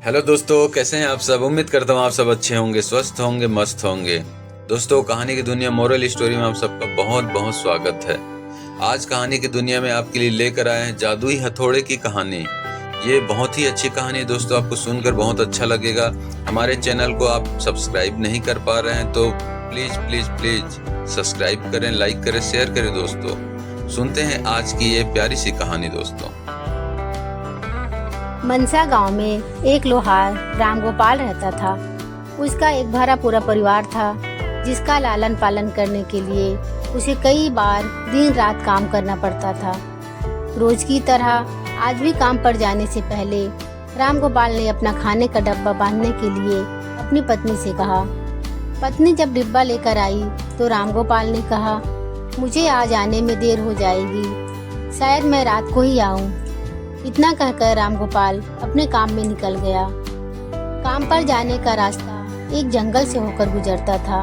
Hello दोस्तों, कैसे हैं आप सब। उम्मीद करता हूँ आप सब अच्छे होंगे, स्वस्थ होंगे, मस्त होंगे। दोस्तों, कहानी की दुनिया मोरल स्टोरी में आप सबका बहुत बहुत स्वागत है। आज कहानी की दुनिया में आपके लिए लेकर आए हैं जादुई हथौड़े की कहानी। ये बहुत ही अच्छी कहानी है दोस्तों, आपको सुनकर बहुत अच्छा लगेगा। हमारे चैनल को आप सब्सक्राइब नहीं कर पा रहे हैं तो प्लीज प्लीज प्लीज सब्सक्राइब करें, लाइक करें, शेयर करें। दोस्तों, सुनते हैं आज की ये प्यारी सी कहानी। दोस्तों, मनसा गांव में एक लोहार रामगोपाल रहता था। उसका एक भरा पूरा परिवार था, जिसका लालन पालन करने के लिए उसे कई बार दिन रात काम करना पड़ता था। रोज की तरह आज भी काम पर जाने से पहले रामगोपाल ने अपना खाने का डब्बा बांधने के लिए अपनी पत्नी से कहा। पत्नी जब डिब्बा लेकर आई तो रामगोपाल ने कहा, मुझे आज आने में देर हो जाएगी, शायद मैं रात को ही आऊं। इतना कहकर रामगोपाल अपने काम में निकल गया। काम पर जाने का रास्ता एक जंगल से होकर गुजरता था।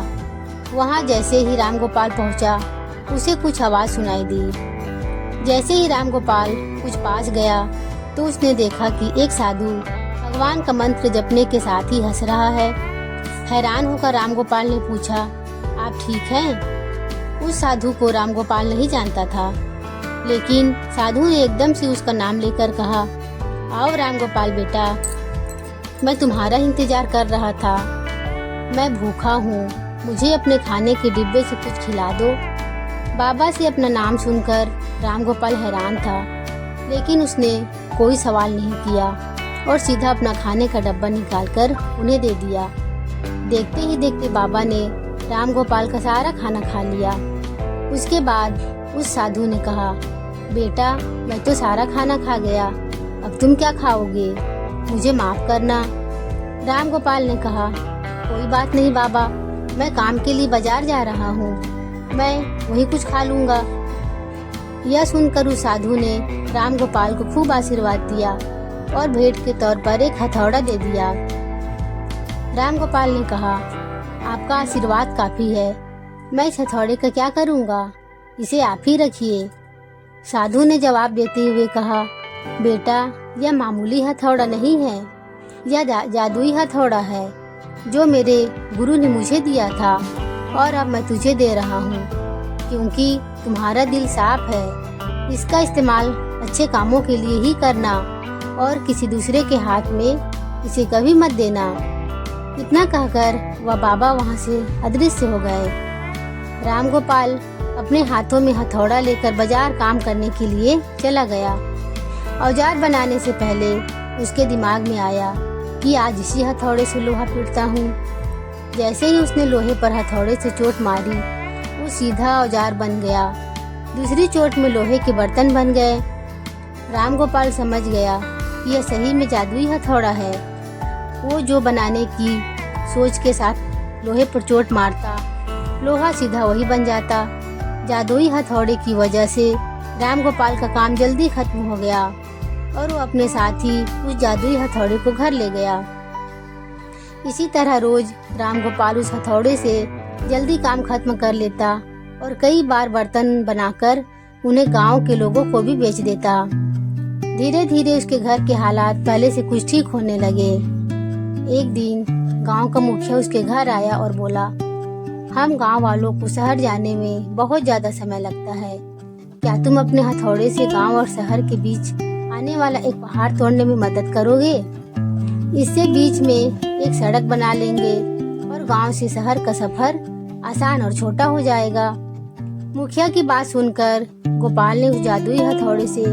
वहाँ जैसे ही रामगोपाल पहुँचा, उसे कुछ आवाज़ सुनाई दी। जैसे ही रामगोपाल कुछ पास गया तो उसने देखा कि एक साधु भगवान का मंत्र जपने के साथ ही हंस रहा है। हैरान होकर रामगोपाल ने पूछा, आप ठीक हैं? उस साधु को रामगोपाल नहीं जानता था, लेकिन साधु ने एकदम से उसका नाम लेकर कहा, आओ रामगोपाल बेटा, मैं तुम्हारा इंतजार कर रहा था। मैं भूखा हूँ, मुझे अपने खाने के डिब्बे से कुछ खिला दो। बाबा से अपना नाम सुनकर रामगोपाल हैरान था, लेकिन उसने कोई सवाल नहीं किया और सीधा अपना खाने का डब्बा निकालकर उन्हें दे दिया। देखते ही देखते बाबा ने रामगोपाल का सारा खाना खा लिया। उसके बाद उस साधु ने कहा, बेटा, मैं तो सारा खाना खा गया, अब तुम क्या खाओगे? मुझे माफ करना। रामगोपाल ने कहा, कोई बात नहीं बाबा, मैं काम के लिए बाजार जा रहा हूँ, मैं वहीं कुछ खा लूँगा। यह सुनकर उस साधु ने रामगोपाल को खूब आशीर्वाद दिया और भेंट के तौर पर एक हथौड़ा दे दिया। रामगोपाल ने कहा, आपका आशीर्वाद काफ़ी है, मैं इस हथौड़े का क्या करूँगा, इसे आप ही रखिए। साधु ने जवाब देते हुए कहा, बेटा, यह मामूली हथौड़ा नहीं है, यह जादुई हथौड़ा है जो मेरे गुरु ने मुझे दिया था और अब मैं तुझे दे रहा हूँ, क्योंकि तुम्हारा दिल साफ है। इसका इस्तेमाल अच्छे कामों के लिए ही करना और किसी दूसरे के हाथ में इसे कभी मत देना। इतना कहकर वह बाबा वहाँ से अदृश्य हो गए। रामगोपाल अपने हाथों में हथौड़ा लेकर बाजार काम करने के लिए चला गया। औजार बनाने से पहले उसके दिमाग में आया कि आज इसी हथौड़े से लोहा पीटता हूँ। जैसे ही उसने लोहे पर हथौड़े से चोट मारी, वो सीधा औजार बन गया। दूसरी चोट में लोहे के बर्तन बन गए। रामगोपाल समझ गया कि यह सही में जादुई हथौड़ा है। वो जो बनाने की सोच के साथ लोहे पर चोट मारता, लोहा सीधा वही बन जाता। जादुई हथौड़े की वजह से रामगोपाल का काम जल्दी खत्म हो गया और वो अपने साथ ही उस जादुई हथौड़े को घर ले गया। इसी तरह रोज रामगोपाल उस हथौड़े से जल्दी काम खत्म कर लेता और कई बार बर्तन बनाकर उन्हें गांव के लोगों को भी बेच देता। धीरे धीरे उसके घर के हालात पहले से कुछ ठीक होने लगे। एक दिन गांव का मुखिया उसके घर आया और बोला, हम गांव वालों को शहर जाने में बहुत ज्यादा समय लगता है, क्या तुम अपने हथौड़े से गांव और शहर के बीच आने वाला एक पहाड़ तोड़ने में मदद करोगे? इससे बीच में एक सड़क बना लेंगे और गांव से शहर का सफर आसान और छोटा हो जाएगा। मुखिया की बात सुनकर गोपाल ने उस जादुई हथौड़े से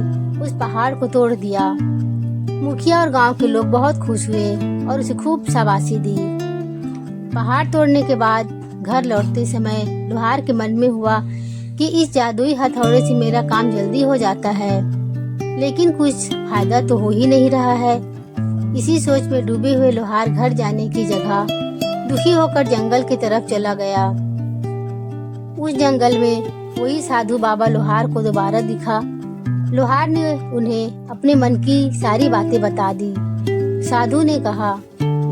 उस पहाड़ को तोड़ दिया। मुखिया और गांव के लोग बहुत खुश हुए और उसे खूब शाबाशी दी। पहाड़ तोड़ने के बाद घर लौटते समय लोहार के मन में हुआ कि इस जादुई हथौड़े से मेरा काम जल्दी हो जाता है, लेकिन कुछ फायदा तो हो ही नहीं रहा है। इसी सोच में डूबे हुए लोहार घर जाने की जगह दुखी होकर जंगल की तरफ चला गया। उस जंगल में वही साधु बाबा लोहार को दोबारा दिखा। लोहार ने उन्हें अपने मन की सारी बातें बता दी। साधु ने कहा,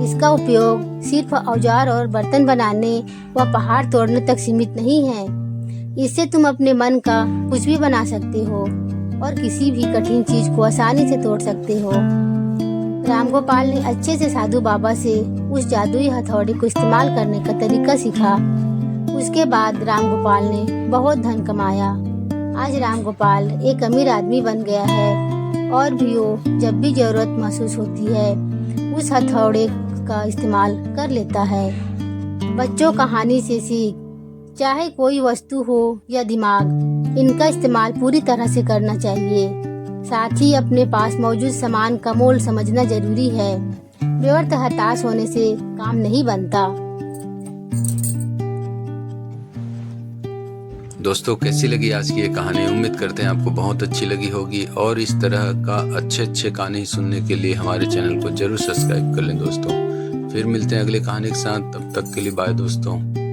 इसका उपयोग सिर्फ औजार और बर्तन बनाने व पहाड़ तोड़ने तक सीमित नहीं है। इससे तुम अपने मन का कुछ भी बना सकते हो और किसी भी कठिन चीज को आसानी से तोड़ सकते हो। रामगोपाल ने अच्छे से साधु बाबा से उस जादुई हथौड़े को इस्तेमाल करने का तरीका सीखा। उसके बाद रामगोपाल ने बहुत धन कमाया। आज रामगोपाल एक अमीर आदमी बन गया है और भी वो जब भी जरूरत महसूस होती है उस हथौड़े का इस्तेमाल कर लेता है। बच्चों, कहानी से सीख, चाहे कोई वस्तु हो या दिमाग, इनका इस्तेमाल पूरी तरह से करना चाहिए। साथ ही अपने पास मौजूद सामान का मोल समझना जरूरी है। व्यर्थ हताश होने से काम नहीं बनता। दोस्तों, कैसी लगी आज की ये कहानी? उम्मीद करते हैं आपको बहुत अच्छी लगी होगी और इस तरह का अच्छे कहानी सुनने के लिए हमारे चैनल को जरूर सब्सक्राइब कर लें दोस्तों। फिर मिलते हैं अगली कहानी के साथ, तब तक के लिए बाय दोस्तों।